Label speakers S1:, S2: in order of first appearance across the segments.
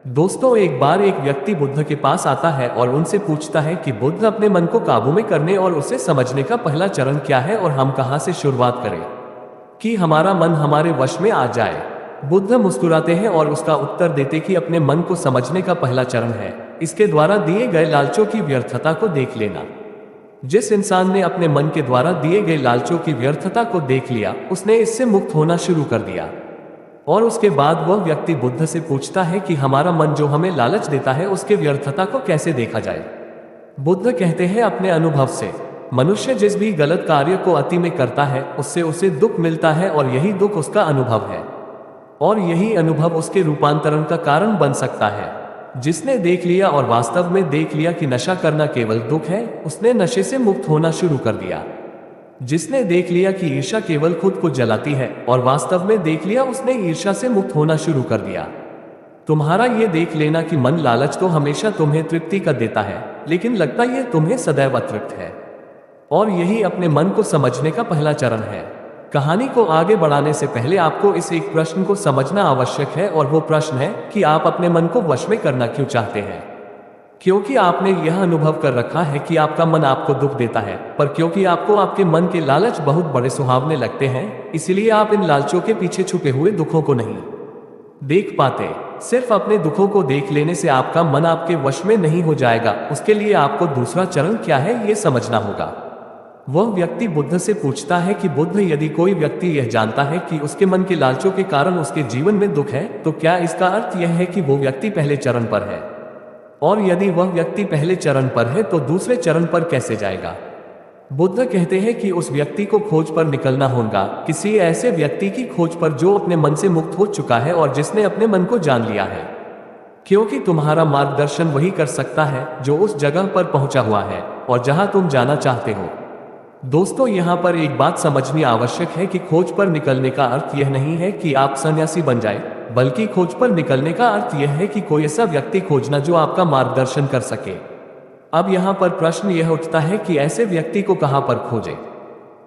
S1: दोस्तों, एक बार एक व्यक्ति बुद्ध के पास आता है और उनसे पूछता है कि बुद्ध, अपने मन को काबू में करने और उसे समझने का पहला चरण क्या है और हम कहां से शुरुआत करें कि हमारा मन हमारे वश में आ जाए। बुद्ध मुस्कुराते हैं और उसका उत्तर देते कि अपने मन को समझने का पहला चरण है इसके द्वारा दिए गए लालचों की व्यर्थता को देख लेना। जिस इंसान ने अपने मन के द्वारा दिए गए लालचों की व्यर्थता को देख लिया, उसने इससे मुक्त होना शुरू कर दिया। और उसके बाद वह व्यक्ति बुद्ध से पूछता है कि हमारा मन जो हमें लालच देता है उसके व्यर्थता को कैसे देखा जाए। बुद्ध कहते हैं, अपने अनुभव से मनुष्य जिस भी गलत कार्य को अति में करता है उससे उसे दुख मिलता है और यही दुख उसका अनुभव है और यही अनुभव उसके रूपांतरण का कारण बन सकता है। जिसने देख लिया और वास्तव में देख लिया कि नशा करना केवल दुख है, उसने नशे से मुक्त होना शुरू कर दिया। जिसने देख लिया कि ईर्ष्या केवल खुद को जलाती है और वास्तव में देख लिया, उसने ईर्ष्या से मुक्त होना शुरू कर दिया। तुम्हारा ये देख लेना कि मन लालच तो हमेशा तुम्हें तृप्ति का देता है, लेकिन लगता ये तुम्हें सदैव अतृप्त है, और यही अपने मन को समझने का पहला चरण है। कहानी को आगे बढ़ाने से पहले आपको इस एक प्रश्न को समझना आवश्यक है, और वो प्रश्न है कि आप अपने मन को वश में करना क्यों चाहते हैं। क्योंकि आपने यह अनुभव कर रखा है कि आपका मन आपको दुख देता है, पर क्योंकि आपको आपके मन के लालच बहुत बड़े सुहावने लगते हैं, इसलिए आप इन लालचों के पीछे छुपे हुए दुखों को नहीं देख पाते। सिर्फ अपने दुखों को देख लेने से आपका मन आपके वश में नहीं हो जाएगा। उसके लिए आपको दूसरा चरण क्या है ये समझना होगा। वह व्यक्ति बुद्ध से पूछता है कि बुद्ध, यदि कोई व्यक्ति यह जानता है कि उसके मन के लालचों के कारण उसके जीवन में दुख है, तो क्या इसका अर्थ यह है कि वो व्यक्ति पहले चरण पर है? और यदि वह व्यक्ति पहले चरण पर है तो दूसरे चरण पर कैसे जाएगा? बुद्ध कहते हैं कि उस व्यक्ति को खोज पर निकलना होगा, किसी ऐसे व्यक्ति की खोज पर जो अपने मन से मुक्त हो चुका है और जिसने अपने मन को जान लिया है। क्योंकि तुम्हारा मार्गदर्शन वही कर सकता है जो उस जगह पर पहुंचा हुआ है और जहां तुम जाना चाहते हो। दोस्तों, यहाँ पर एक बात समझनी आवश्यक है कि खोज पर निकलने का अर्थ यह नहीं है कि आप सन्यासी बन जाए, बल्कि खोज पर निकलने का अर्थ यह है कि कोई ऐसा व्यक्ति खोजना जो आपका मार्गदर्शन कर सके। अब यहाँ पर प्रश्न यह उठता है कि ऐसे व्यक्ति को कहाँ पर खोजें,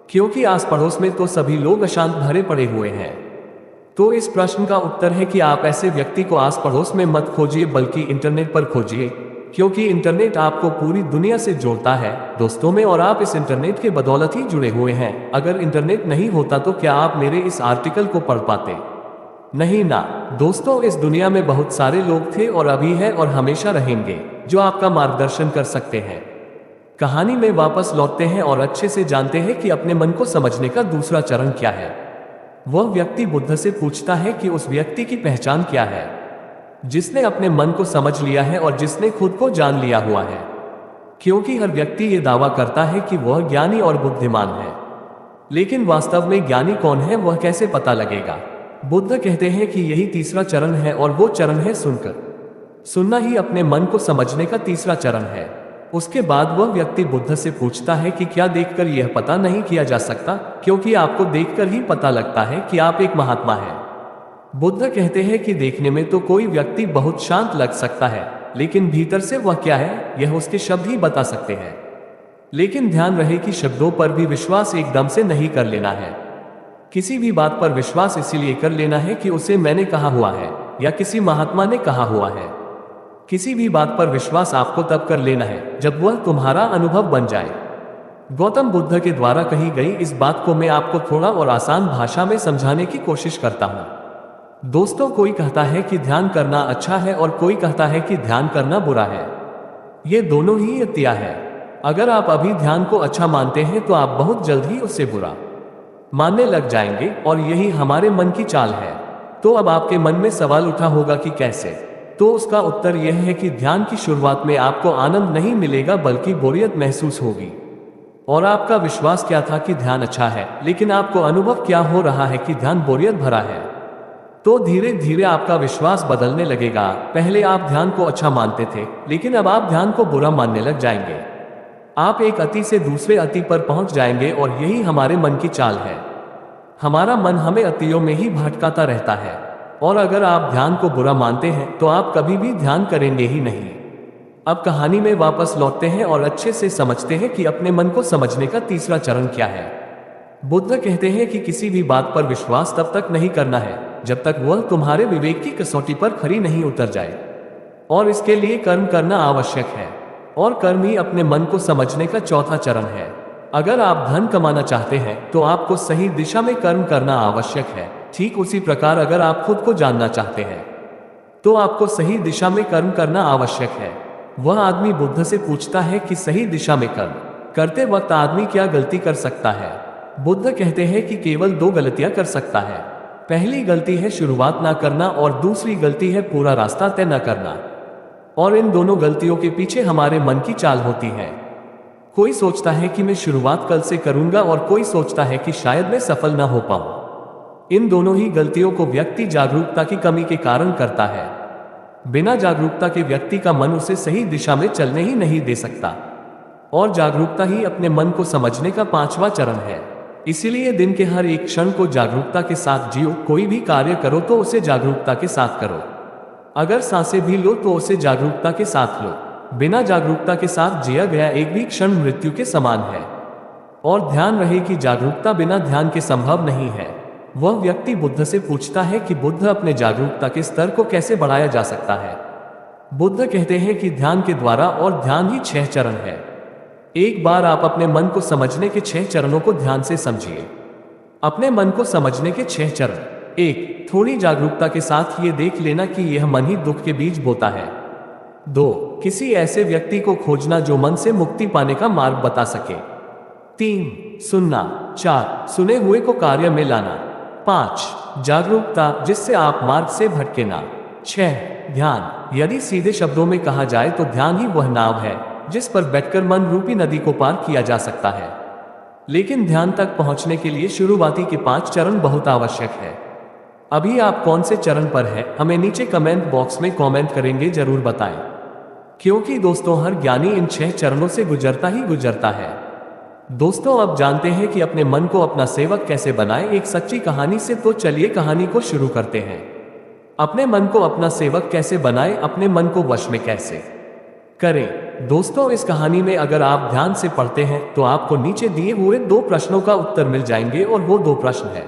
S1: क्योंकि आस पड़ोस में तो सभी लोग अशांत भरे पड़े हुए हैं। तो इस प्रश्न का उत्तर है कि आप ऐसे व्यक्ति को आस पड़ोस में मत खोजिए, बल्कि इंटरनेट पर खोजिए, क्योंकि इंटरनेट आपको पूरी दुनिया से जोड़ता है दोस्तों में, और आप इस इंटरनेट के बदौलत ही जुड़े हुए हैं। अगर इंटरनेट नहीं होता तो क्या आप मेरे इस आर्टिकल को पढ़ पाते? नहीं ना। दोस्तों, इस दुनिया में बहुत सारे लोग थे और अभी है और हमेशा रहेंगे जो आपका मार्गदर्शन कर सकते हैं। कहानी में वापस लौटते हैं और अच्छे से जानते हैं कि अपने मन को समझने का दूसरा चरण क्या है। वह व्यक्ति बुद्ध से पूछता है कि उस व्यक्ति की पहचान क्या है जिसने अपने मन को समझ लिया है और जिसने खुद को जान लिया हुआ है। क्योंकि हर व्यक्ति ये दावा करता है कि वह ज्ञानी और बुद्धिमान है, लेकिन वास्तव में ज्ञानी कौन है वह कैसे पता लगेगा? बुद्ध कहते हैं कि यही तीसरा चरण है, और वो चरण है सुनकर। सुनना ही अपने मन को समझने का तीसरा चरण है। उसके बाद वह व्यक्ति बुद्ध से पूछता है कि क्या देखकर यह पता नहीं किया जा सकता, क्योंकि आपको देखकर ही पता लगता है कि आप एक महात्मा हैं। बुद्ध कहते हैं कि देखने में तो कोई व्यक्ति बहुत शांत लग सकता है, लेकिन भीतर से वह क्या है यह उसके शब्द ही बता सकते हैं। लेकिन ध्यान रहे कि शब्दों पर भी विश्वास एकदम से नहीं कर लेना है। किसी भी बात पर विश्वास इसीलिए कर लेना है कि उसे मैंने कहा हुआ है या किसी महात्मा ने कहा हुआ है। किसी भी बात पर विश्वास आपको तब कर लेना है जब वह तुम्हारा अनुभव बन जाए। गौतम बुद्ध के द्वारा कही गई इस बात को मैं आपको थोड़ा और आसान भाषा में समझाने की कोशिश करता हूँ। दोस्तों, कोई कहता है कि ध्यान करना अच्छा है और कोई कहता है कि ध्यान करना बुरा है। ये दोनों ही अतिया है। अगर आप अभी ध्यान को अच्छा मानते हैं तो आप बहुत जल्द ही उससे बुरा मानने लग जाएंगे, और यही हमारे मन की चाल है। तो अब आपके मन में सवाल उठा होगा कि कैसे? तो उसका उत्तर यह है कि ध्यान की शुरुआत में आपको आनंद नहीं मिलेगा, बल्कि बोरियत महसूस होगी। और आपका विश्वास क्या था कि ध्यान अच्छा है, लेकिन आपको अनुभव क्या हो रहा है कि ध्यान बोरियत भरा है। तो धीरे धीरे आपका विश्वास बदलने लगेगा। पहले आप ध्यान को अच्छा मानते थे, लेकिन अब आप ध्यान को बुरा मानने लग जाएंगे। आप एक अति से दूसरे अति पर पहुंच जाएंगे, और यही हमारे मन की चाल है। हमारा मन हमें अतियों में ही भटकाता रहता है, और अगर आप ध्यान को बुरा मानते हैं तो आप कभी भी ध्यान करेंगे ही नहीं। अब कहानी में वापस लौटते हैं और अच्छे से समझते हैं कि अपने मन को समझने का तीसरा चरण क्या है। बुद्ध कहते हैं कि किसी भी बात पर विश्वास तब तक नहीं करना है जब तक वह तुम्हारे विवेक की कसौटी पर खरी नहीं उतर जाए। और इसके लिए कर्म करना आवश्यक है, और कर्म ही अपने मन को समझने का चौथा चरण है। अगर आप धन कमाना चाहते हैं तो आपको सही दिशा में कर्म करना आवश्यक है। ठीक उसी प्रकार अगर आप खुद को जानना चाहते हैं तो आपको सही दिशा में कर्म करना आवश्यक है। वह आदमी बुद्ध से पूछता है कि सही दिशा में कर्म करते वक्त आदमी क्या गलती कर सकता है। बुद्ध कहते हैं कि केवल दो गलतियां कर सकता है। पहली गलती है शुरुआत ना करना और दूसरी गलती है पूरा रास्ता तय न करना। और इन दोनों गलतियों के पीछे हमारे मन की चाल होती है। कोई सोचता है कि मैं शुरुआत कल से करूंगा और कोई सोचता है कि शायद मैं सफल ना हो पाऊं। इन दोनों ही गलतियों को व्यक्ति जागरूकता की कमी के कारण करता है। बिना जागरूकता के व्यक्ति का मन उसे सही दिशा में चलने ही नहीं दे सकता, और जागरूकता ही अपने मन को समझने का पांचवा चरण है। इसीलिए दिन के हर एक क्षण को जागरूकता के साथ जियो। कोई भी कार्य करो तो उसे जागरूकता के साथ करो। अगर सांसें भी लो तो उसे जागरूकता के साथ लो। बिना जागरूकता के साथ जिया गया एक भी क्षण मृत्यु के समान है। और ध्यान रहे कि जागरूकता बिना ध्यान के संभव नहीं है। वह व्यक्ति बुद्ध से पूछता है कि बुद्ध अपने जागरूकता के स्तर को कैसे बढ़ाया जा सकता है। बुद्ध कहते हैं कि ध्यान के द्वारा, और ध्यान ही 6 चरण है। एक बार आप अपने मन को समझने के 6 चरणों को ध्यान से समझिए। अपने मन को समझने के 6 चरण। 1. थोड़ी जागरूकता के साथ ये देख लेना कि यह मन ही दुख के बीज बोता है। 2. किसी ऐसे व्यक्ति को खोजना जो मन से मुक्ति पाने का मार्ग बता सके। 3. सुनना। 4. सुने हुए को कार्य में लाना। 5. जागरूकता, जिससे आप मार्ग से भटके ना। 6. ध्यान। यदि सीधे शब्दों में कहा जाए तो ध्यान ही वह नाव है जिस पर बैठकर मन रूपी नदी को पार किया जा सकता है। लेकिन ध्यान तक पहुंचने के लिए शुरुआती के 5 चरण बहुत आवश्यक है। अभी आप कौन से चरण पर हैं, हमें नीचे कमेंट बॉक्स में कमेंट करेंगे जरूर बताएं। क्योंकि दोस्तों हर ज्ञानी इन 6 चरणों से गुजरता ही गुजरता है। दोस्तों अब जानते हैं कि अपने मन को अपना सेवक कैसे बनाएं एक सच्ची कहानी से। तो चलिए कहानी को शुरू करते हैं। अपने मन को अपना सेवक कैसे बनाएं, अपने मन को वश में कैसे करें। दोस्तों इस कहानी में अगर आप ध्यान से पढ़ते हैं तो आपको नीचे दिए हुए 2 प्रश्नों का उत्तर मिल जाएंगे, और वो 2 प्रश्न हैं।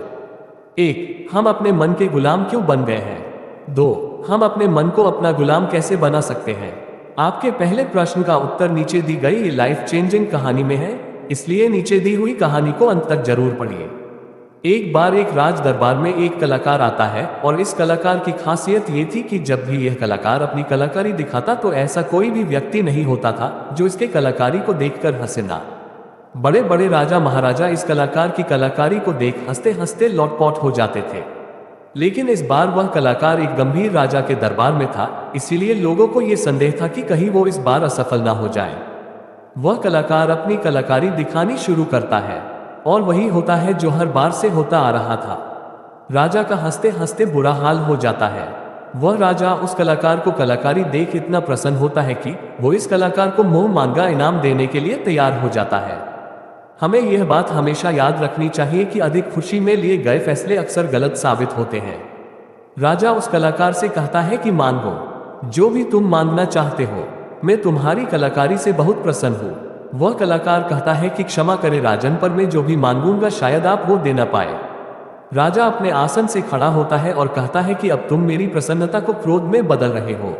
S1: 1. हम अपने मन के गुलाम क्यों बन गए हैं। 2. हम अपने मन को अपना गुलाम कैसे बना सकते हैं। आपके पहले प्रश्न का उत्तर नीचे दी गई लाइफ चेंजिंग कहानी में है, इसलिए नीचे दी हुई कहानी को अंत तक जरूर पढ़िए। एक बार एक राज दरबार में एक कलाकार आता है, और इस कलाकार की खासियत ये थी कि जब भी यह कलाकार अपनी कलाकारी दिखाता तो ऐसा कोई भी व्यक्ति नहीं होता था जो इसके कलाकारी को देखकर हंसे ना। बड़े बड़े राजा महाराजा इस कलाकार की कलाकारी को देख हंसते हंसते लौटपौट हो जाते थे। लेकिन इस बार वह कलाकार एक गंभीर राजा के दरबार में था, इसीलिए लोगों को यह संदेह था कि कहीं वो इस बार असफल ना हो जाए। वह कलाकार अपनी कलाकारी दिखानी शुरू करता है, और वही होता है जो हर बार से होता आ रहा था। राजा का हंसते हंसते बुरा हाल हो जाता है। वह राजा उस कलाकार को कलाकारी देख इतना प्रसन्न होता है कि वो इस कलाकार को मुंह मांगा इनाम देने के लिए तैयार हो जाता है। हमें यह बात हमेशा याद रखनी चाहिए कि अधिक खुशी में लिए गए फैसले अक्सर गलत साबित होते हैं। राजा उस कलाकार से कहता है कि मांगो जो भी तुम मांगना चाहते हो, मैं तुम्हारी कलाकारी से बहुत प्रसन्न हूँ। वह कलाकार कहता है कि क्षमा करे राजन, पर मैं जो भी मांगूंगा शायद आप वो दे ना पाए। राजा अपने आसन से खड़ा होता है और कहता है कि अब तुम मेरी प्रसन्नता को क्रोध में बदल रहे हो।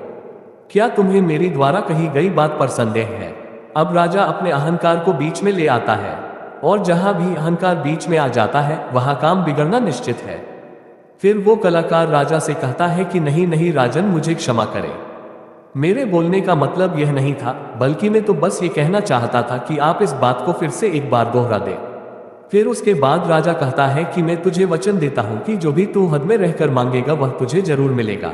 S1: क्या तुम्हें मेरी द्वारा कही गई बात पर संदेह है। अब राजा अपने अहंकार को बीच में ले आता है, और जहां भी अहंकार बीच में आ जाता है वहां काम बिगड़ना निश्चित है। फिर वो कलाकार राजा से कहता है कि नहीं नहीं राजन, मुझे क्षमा करें, मेरे बोलने का मतलब यह नहीं था, बल्कि मैं तो बस ये कहना चाहता था कि आप इस बात को फिर से एक बार दोहरा दे। फिर उसके बाद राजा कहता है कि मैं तुझे वचन देता हूं कि जो भी तू हद में रहकर मांगेगा वह तुझे जरूर मिलेगा।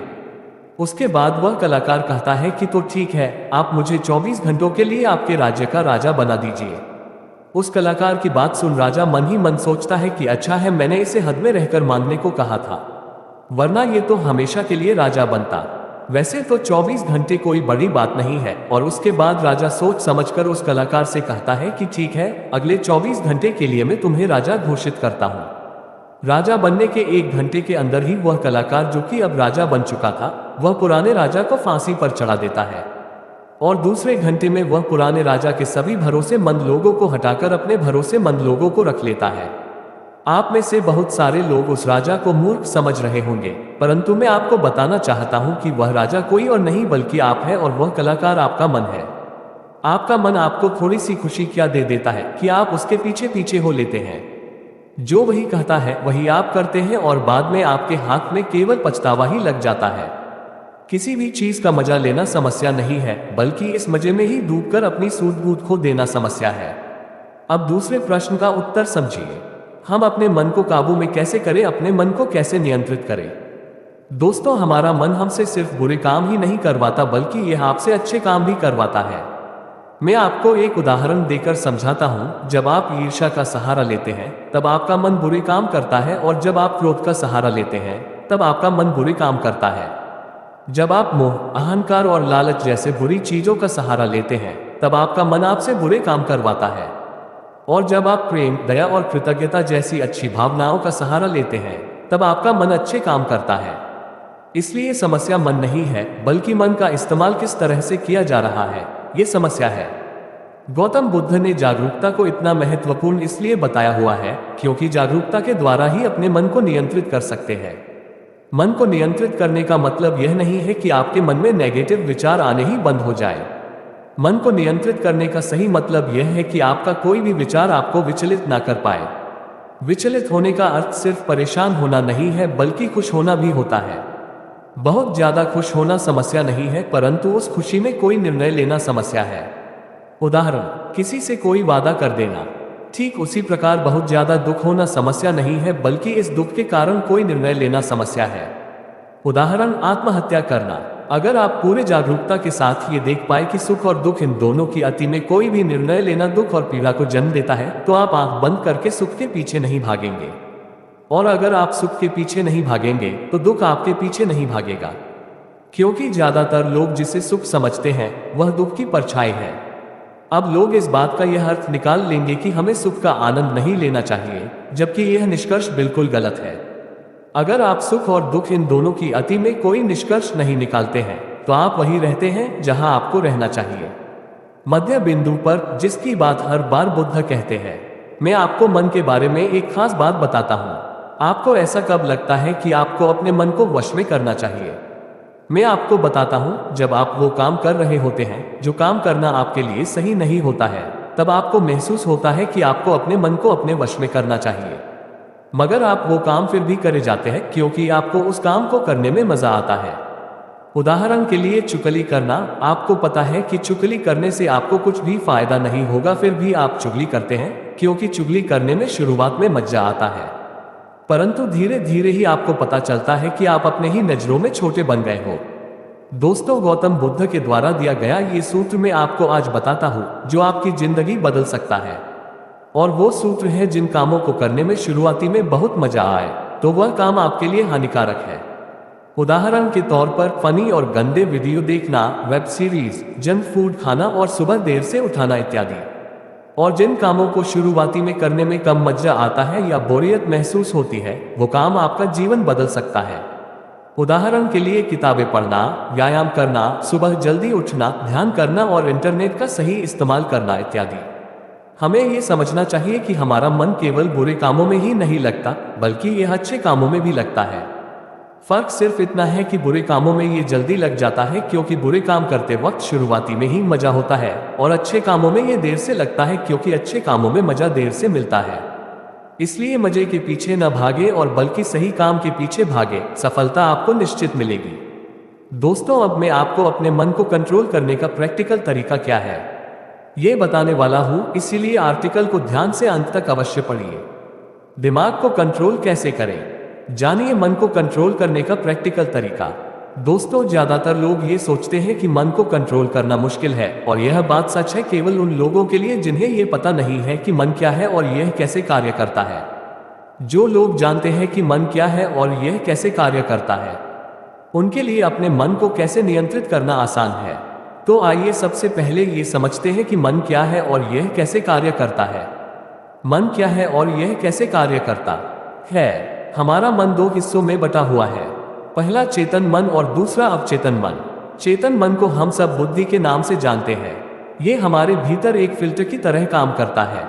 S1: उसके बाद वह कलाकार कहता है कि तो ठीक है, आप मुझे 24 घंटों के लिए आपके राज्य का राजा बना दीजिए। उस कलाकार की बात सुन राजा मन ही मन सोचता है कि अच्छा है, मैंने इसे हद में रहकर मांगने को कहा था, वरना ये तो हमेशा के लिए राजा बनता। वैसे तो 24 घंटे कोई बड़ी बात नहीं है। और उसके बाद राजा सोच समझकर उस कलाकार से कहता है कि ठीक है, अगले 24 घंटे के लिए मैं तुम्हें राजा घोषित करता हूँ। राजा बनने के 1 घंटे के अंदर ही वह कलाकार, जो कि अब राजा बन चुका था, वह पुराने राजा को फांसी पर चढ़ा देता है, और दूसरे घंटे में वह पुराने राजा के सभी भरोसेमंद लोगों को हटाकर अपने भरोसेमंद लोगों को रख लेता है। आप में से बहुत सारे लोग उस राजा को मूर्ख समझ रहे होंगे, परंतु मैं आपको बताना चाहता हूं कि वह राजा कोई और नहीं बल्कि आप है और वह कलाकार आपका मन है। आपका मन आपको थोड़ी सी खुशी क्या दे देता है कि आप उसके पीछे पीछे हो लेते हैं। जो वही कहता है वही आप करते हैं और बाद में आपके हाथ में केवल पछतावा ही लग जाता है। किसी भी चीज का मजा लेना समस्या नहीं है, बल्कि इस मजे में ही डूबकर अपनी सूझबूझ खो देना समस्या है। अब दूसरे प्रश्न का उत्तर समझिए। हम अपने मन को काबू में कैसे करें, अपने मन को कैसे नियंत्रित करें। दोस्तों, हमारा मन हमसे सिर्फ बुरे काम ही नहीं करवाता बल्कि यह आपसे अच्छे काम भी करवाता है। मैं आपको एक उदाहरण देकर समझाता हूं। जब आप ईर्ष्या का सहारा लेते हैं तब आपका मन बुरे काम करता है, और जब आप क्रोध का सहारा लेते हैं तब आपका मन बुरे काम करता है। जब आप मोह, अहंकार और लालच जैसे बुरी चीजों का सहारा लेते हैं तब आपका मन आपसे बुरे काम करवाता है। और जब आप प्रेम, दया और कृतज्ञता जैसी अच्छी भावनाओं का सहारा लेते हैं तब आपका मन अच्छे काम करता है। इसलिए समस्या मन नहीं है, बल्कि मन का इस्तेमाल किस तरह से किया जा रहा है, ये समस्या है। गौतम बुद्ध ने जागरूकता को इतना महत्वपूर्ण इसलिए बताया हुआ है क्योंकि जागरूकता के द्वारा ही अपने मन को नियंत्रित कर सकते हैं। मन को नियंत्रित करने का मतलब यह नहीं है कि आपके मन में नेगेटिव विचार आने ही बंद हो जाए। मन को नियंत्रित करने का सही मतलब यह है कि आपका कोई भी विचार आपको विचलित ना कर पाए। विचलित होने का अर्थ सिर्फ परेशान होना नहीं है, बल्कि खुश होना भी होता है। बहुत ज्यादा खुश होना समस्या नहीं है, परंतु उस खुशी में कोई निर्णय लेना समस्या है। उदाहरण, किसी से कोई वादा कर देना। ठीक उसी प्रकार बहुत ज्यादा दुख होना समस्या नहीं है, बल्कि इस दुख के कारण कोई निर्णय लेना समस्या है। उदाहरण, आत्महत्या करना। अगर आप पूरे जागरूकता के साथ ये देख पाए कि सुख और दुख, इन दोनों की अति में कोई भी निर्णय लेना दुख और पीड़ा को जन्म देता है, तो आप आंख बंद करके सुख के पीछे नहीं भागेंगे। और अगर आप सुख के पीछे नहीं भागेंगे तो दुख आपके पीछे नहीं भागेगा, क्योंकि ज्यादातर लोग जिसे सुख समझते हैं वह दुख की परछाई है। अब लोग इस बात का यह अर्थ निकाल लेंगे कि हमें सुख का आनंद नहीं लेना चाहिए, जबकि यह निष्कर्ष बिल्कुल गलत है। अगर आप सुख और दुख, इन दोनों की अति में कोई निष्कर्ष नहीं निकालते हैं तो आप वहीं रहते हैं जहां आपको रहना चाहिए, मध्य बिंदु पर, जिसकी बात हर बार बुद्ध कहते हैं। मैं आपको मन के बारे में एक खास बात बताता हूं। आपको ऐसा कब लगता है कि आपको अपने मन को वश में करना चाहिए? मैं आपको बताता हूं, जब आप वो काम कर रहे होते हैं जो काम करना आपके लिए सही नहीं होता है, तब आपको महसूस होता है कि आपको अपने मन को अपने वश में करना चाहिए। मगर आप वो काम फिर भी करे जाते हैं क्योंकि आपको उस काम को करने में मजा आता है। उदाहरण के लिए चुगली करना। आपको पता है कि चुगली करने से आपको कुछ भी फायदा नहीं होगा, फिर भी आप चुगली करते हैं क्योंकि चुगली करने में शुरुआत में मजा आता है, परंतु धीरे धीरे ही आपको पता चलता है कि आप अपने ही नजरों में छोटे बन गए हो। दोस्तों, गौतम बुद्ध के द्वारा दिया गया ये सूत्र मैं आपको आज बताता हूं जो आपकी जिंदगी बदल सकता है। और वो सूत्र है, जिन कामों को करने में शुरुआती में बहुत मजा आए तो वह काम आपके लिए हानिकारक है। उदाहरण के तौर पर फनी और गंदे वीडियो देखना, वेब सीरीज, जंक फूड खाना और सुबह देर से उठाना इत्यादि। और जिन कामों को शुरुआती में करने में कम मजा आता है या बोरियत महसूस होती है, वो काम आपका जीवन बदल सकता है। उदाहरण के लिए किताबें पढ़ना, व्यायाम करना, सुबह जल्दी उठना, ध्यान करना और इंटरनेट का सही इस्तेमाल करना इत्यादि। हमें ये समझना चाहिए कि हमारा मन केवल बुरे कामों में ही नहीं लगता, बल्कि यह अच्छे कामों में भी लगता है। फर्क सिर्फ इतना है कि बुरे कामों में ये जल्दी लग जाता है क्योंकि बुरे काम करते वक्त शुरुआती में ही मजा होता है, और अच्छे कामों में ये देर से लगता है क्योंकि अच्छे कामों में मजा देर से मिलता है। इसलिए मजे के पीछे न भागे और बल्कि सही काम के पीछे भागे, सफलता आपको निश्चित मिलेगी। दोस्तों, अब मैं आपको अपने मन को कंट्रोल करने का प्रैक्टिकल तरीका क्या है ये बताने वाला हूं, इसीलिए आर्टिकल को ध्यान से अंत तक अवश्य पढ़िए। दिमाग को कंट्रोल कैसे करें, जानिए मन को कंट्रोल करने का प्रैक्टिकल तरीका। दोस्तों, ज्यादातर लोग ये सोचते हैं कि मन को कंट्रोल करना मुश्किल है, और यह बात सच है केवल उन लोगों के लिए जिन्हें यह पता नहीं है कि मन क्या है और यह कैसे कार्य करता है। जो लोग जानते हैं कि मन क्या है और यह कैसे कार्य करता है, उनके लिए अपने मन को कैसे नियंत्रित करना आसान है। तो आइए सबसे पहले ये समझते हैं कि मन क्या है और यह कैसे कार्य करता है। मन क्या है और यह कैसे कार्य करता है? हमारा मन दो हिस्सों में बटा हुआ है, पहला चेतन मन और दूसरा अवचेतन मन। चेतन मन को हम सब बुद्धि के नाम से जानते हैं। ये हमारे भीतर एक फिल्टर की तरह काम करता है।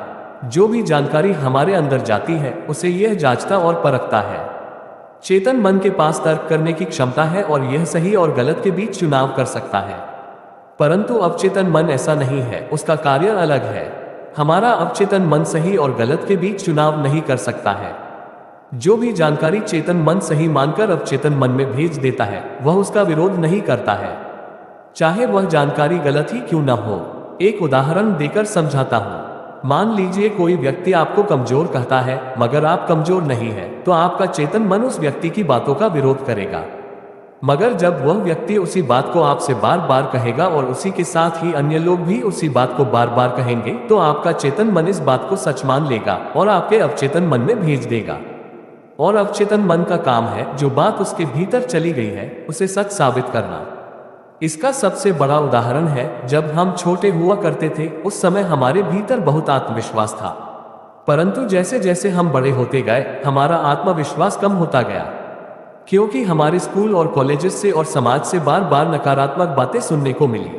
S1: जो भी जानकारी हमारे अंदर जाती है उसे यह जांचता और परखता है। चेतन मन के पास तर्क करने की क्षमता है और यह सही और गलत के बीच चुनाव कर सकता है। परंतु अवचेतन मन ऐसा नहीं है, उसका कार्य अलग है। हमारा अवचेतन मन सही और गलत के बीच चुनाव नहीं कर सकता है। जो भी जानकारी चेतन मन सही मानकर अवचेतन मन में भेज देता है, वह उसका विरोध नहीं करता है, चाहे वह जानकारी गलत ही क्यों न हो। एक उदाहरण देकर समझाता हूं। मान लीजिए कोई व्यक्ति आपको कमजोर कहता है, मगर आप कमजोर नहीं है, तो आपका चेतन मन उस व्यक्ति की बातों का विरोध करेगा। मगर जब वह व्यक्ति उसी बात को आपसे बार बार कहेगा और उसी के साथ ही अन्य लोग भी उसी बात को बार बार कहेंगे, तो आपका चेतन मन इस बात को सच मान लेगा और आपके अवचेतन मन में भेज देगा। और अवचेतन मन का काम है, जो बात उसके भीतर चली गई है, उसे सच साबित करना। इसका सबसे बड़ा उदाहरण है, जब हम छोटे हुआ करते थे, उस समय हमारे भीतर बहुत आत्मविश्वास था। परंतु जैसे जैसे हम बड़े होते गए, हमारा आत्मविश्वास कम होता गया, क्योंकि हमारे स्कूल और कॉलेजेस से और समाज से बार बार नकारात्मक बातें सुनने को मिली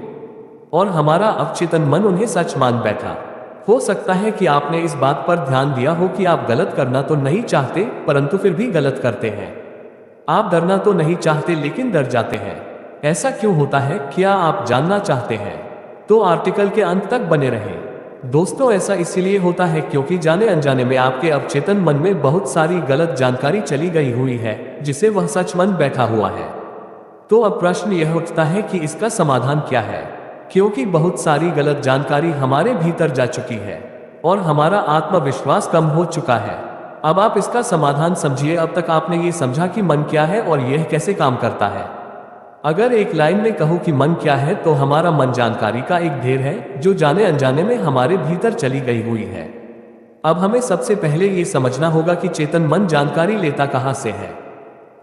S1: और हमारा अवचेतन मन उन्हें सच मान बैठा। हो सकता है कि आपने इस बात पर ध्यान दिया हो कि आप गलत करना तो नहीं चाहते, परंतु फिर भी गलत करते हैं। आप डरना तो नहीं चाहते, लेकिन डर जाते हैं। ऐसा क्यों होता है, क्या आप जानना चाहते हैं? तो आर्टिकल के अंत तक बने रहें। दोस्तों, ऐसा इसीलिए होता है क्योंकि जाने अनजाने में आपके अवचेतन मन में बहुत सारी गलत जानकारी चली गई हुई है, जिसे वह सच मन बैठा हुआ है। तो अब प्रश्न यह उठता है कि इसका समाधान क्या है, क्योंकि बहुत सारी गलत जानकारी हमारे भीतर जा चुकी है और हमारा आत्मविश्वास कम हो चुका है। अब आप इसका समाधान समझिए। अब तक आपने ये समझा कि मन क्या है और यह कैसे काम करता है। अगर एक लाइन में कहूं कि मन क्या है, तो हमारा मन जानकारी का एक ढेर है, जो जाने अनजाने में हमारे भीतर चली गई हुई है। अब हमें सबसे पहले ये समझना होगा कि चेतन मन जानकारी लेता कहां से है।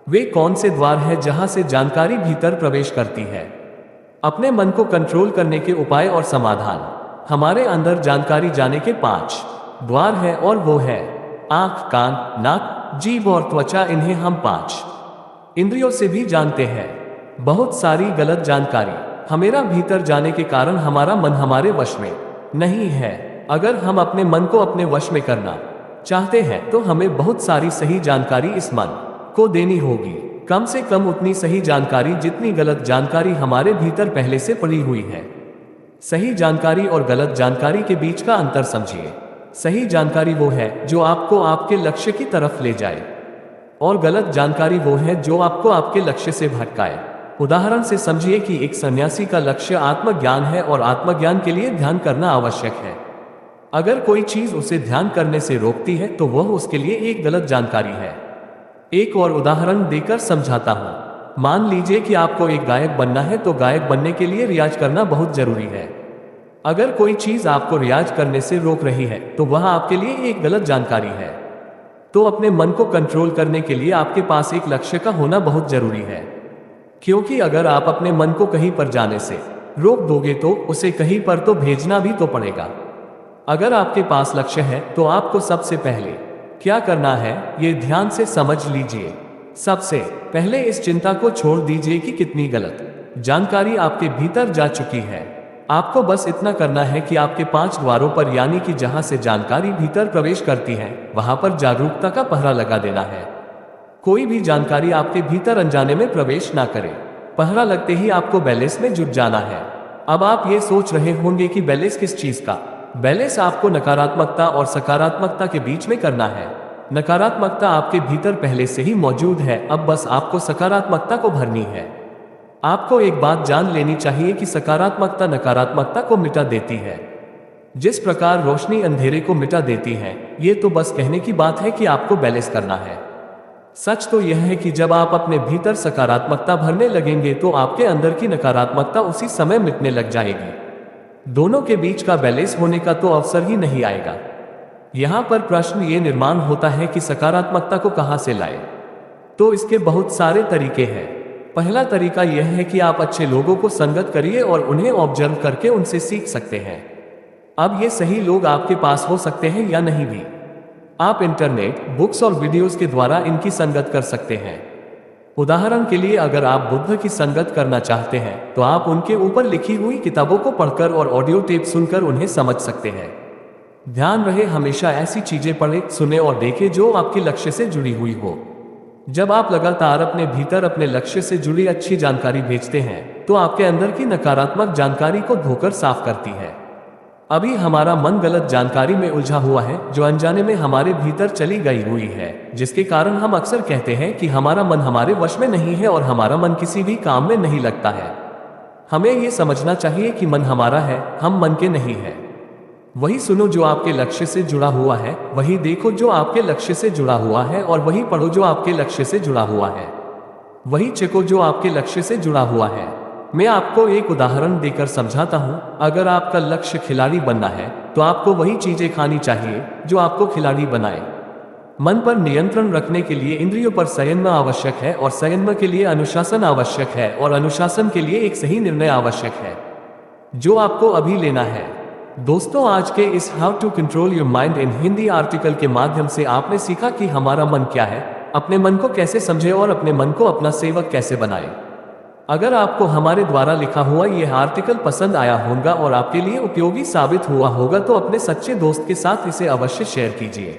S1: वे कौन से द्वार है जहां से जानकारी भीतर प्रवेश करती है। अपने मन को कंट्रोल करने के उपाय और समाधान। हमारे अंदर जानकारी जाने के 5 द्वार है और वो है आंख, कान, नाक, जीभ और त्वचा। इन्हें हम 5 इंद्रियों से भी जानते हैं। बहुत सारी गलत जानकारी हमेरा भीतर जाने के कारण हमारा मन हमारे वश में नहीं है। अगर हम अपने मन को अपने वश में करना चाहते हैं, तो हमें बहुत सारी सही जानकारी इस मन को देनी होगी। कम से कम उतनी सही जानकारी जितनी गलत जानकारी हमारे भीतर पहले से पड़ी हुई है। सही जानकारी और गलत जानकारी के बीच का अंतर समझिए। सही जानकारी वो है जो आपको आपके लक्ष्य की तरफ ले जाए, और गलत जानकारी वो है जो आपको आपके लक्ष्य से भटकाए। उदाहरण से समझिए कि एक सन्यासी का लक्ष्य आत्मज्ञान है और आत्मज्ञान के लिए ध्यान करना आवश्यक है। अगर कोई चीज उसे ध्यान करने से रोकती है, तो वह उसके लिए एक गलत जानकारी है। एक और उदाहरण देकर समझाता हूं। मान लीजिए कि आपको एक गायक बनना है, तो गायक बनने के लिए रियाज करना बहुत जरूरी है। अगर कोई चीज आपको रियाज करने से रोक रही है, तो वह आपके लिए एक गलत जानकारी है। तो अपने मन को कंट्रोल करने के लिए आपके पास एक लक्ष्य का होना बहुत जरूरी है, क्योंकि अगर आप अपने मन को कहीं पर जाने से रोक दोगे, तो उसे कहीं पर तो भेजना भी तो पड़ेगा। अगर आपके पास लक्ष्य है, तो आपको सबसे पहले क्या करना है, ये ध्यान से समझ लीजिए। सबसे पहले इस चिंता को छोड़ दीजिए कि कितनी गलत जानकारी आपके भीतर जा चुकी है। आपको बस इतना करना है कि आपके 5 द्वारों पर, यानी कि जहां से जानकारी भीतर प्रवेश करती है, वहां पर जागरूकता का पहरा लगा देना है। कोई भी जानकारी आपके भीतर अनजाने में प्रवेश ना करे। पहरा लगते ही आपको बैलेंस में जुट जाना है। अब आप ये सोच रहे होंगे कि बैलेंस किस चीज का? बैलेंस आपको नकारात्मकता और सकारात्मकता के बीच में करना है। नकारात्मकता आपके भीतर पहले से ही मौजूद है, अब बस आपको सकारात्मकता को भरनी है। आपको एक बात जान लेनी चाहिए कि सकारात्मकता नकारात्मकता को मिटा देती है, जिस प्रकार रोशनी अंधेरे को मिटा देती है। ये तो बस कहने की बात है कि आपको बैलेंस करना है। सच तो यह है कि जब आप अपने भीतर सकारात्मकता भरने लगेंगे, तो आपके अंदर की नकारात्मकता उसी समय मिटने लग जाएगी। दोनों के बीच का बैलेंस होने का तो अवसर ही नहीं आएगा। यहाँ पर प्रश्न ये निर्माण होता है कि सकारात्मकता को कहाँ से लाए। तो इसके बहुत सारे तरीके हैं। पहला तरीका यह है कि आप अच्छे लोगों को संगत करिए और उन्हें ऑब्जर्व करके उनसे सीख सकते हैं। अब ये सही लोग आपके पास हो सकते हैं या नहीं भी। आप इंटरनेट, बुक्स और वीडियोस के द्वारा इनकी संगत कर सकते हैं। उदाहरण के लिए, अगर आप बुद्ध की संगत करना चाहते हैं, तो आप उनके ऊपर लिखी हुई किताबों को पढ़कर और ऑडियो टेप सुनकर उन्हें समझ सकते हैं। ध्यान रहे, हमेशा ऐसी चीजें पढ़ें, सुने और देखें जो आपके लक्ष्य से जुड़ी हुई हो। जब आप लगातार अपने भीतर अपने लक्ष्य से जुड़ी अच्छी जानकारी भेजते हैं तो आपके अंदर की नकारात्मक जानकारी को धोकर साफ करती है। अभी हमारा मन गलत जानकारी में उलझा हुआ है जो अनजाने में हमारे भीतर चली गई हुई है, जिसके कारण हम अक्सर कहते हैं कि हमारा मन हमारे वश में नहीं है और हमारा मन किसी भी काम में नहीं लगता है। हमें ये समझना चाहिए कि मन हमारा है, हम मन के नहीं है। वही सुनो जो आपके लक्ष्य से जुड़ा हुआ है, वही देखो जो आपके लक्ष्य से जुड़ा हुआ है, और वही पढ़ो जो आपके लक्ष्य से जुड़ा हुआ है। वही चेको जो आपके लक्ष्य से जुड़ा हुआ है। मैं आपको एक उदाहरण देकर समझाता हूँ। अगर आपका लक्ष्य खिलाड़ी बनना है तो आपको वही चीजें खानी चाहिए जो आपको खिलाड़ी बनाए। मन पर नियंत्रण रखने के लिए इंद्रियों पर संयम आवश्यक है, और संयम के लिए अनुशासन आवश्यक है, और अनुशासन के लिए एक सही निर्णय आवश्यक है जो आपको अभी लेना है। दोस्तों, आज के इस how to control your mind in Hindi article के माध्यम से आपने सीखा कि हमारा मन क्या है, अपने मन को कैसे समझे और अपने मन को अपना सेवक कैसे बनाए। अगर आपको हमारे द्वारा लिखा हुआ यह आर्टिकल पसंद आया होगा और आपके लिए उपयोगी साबित हुआ होगा तो अपने सच्चे दोस्त के साथ इसे अवश्य शेयर कीजिए।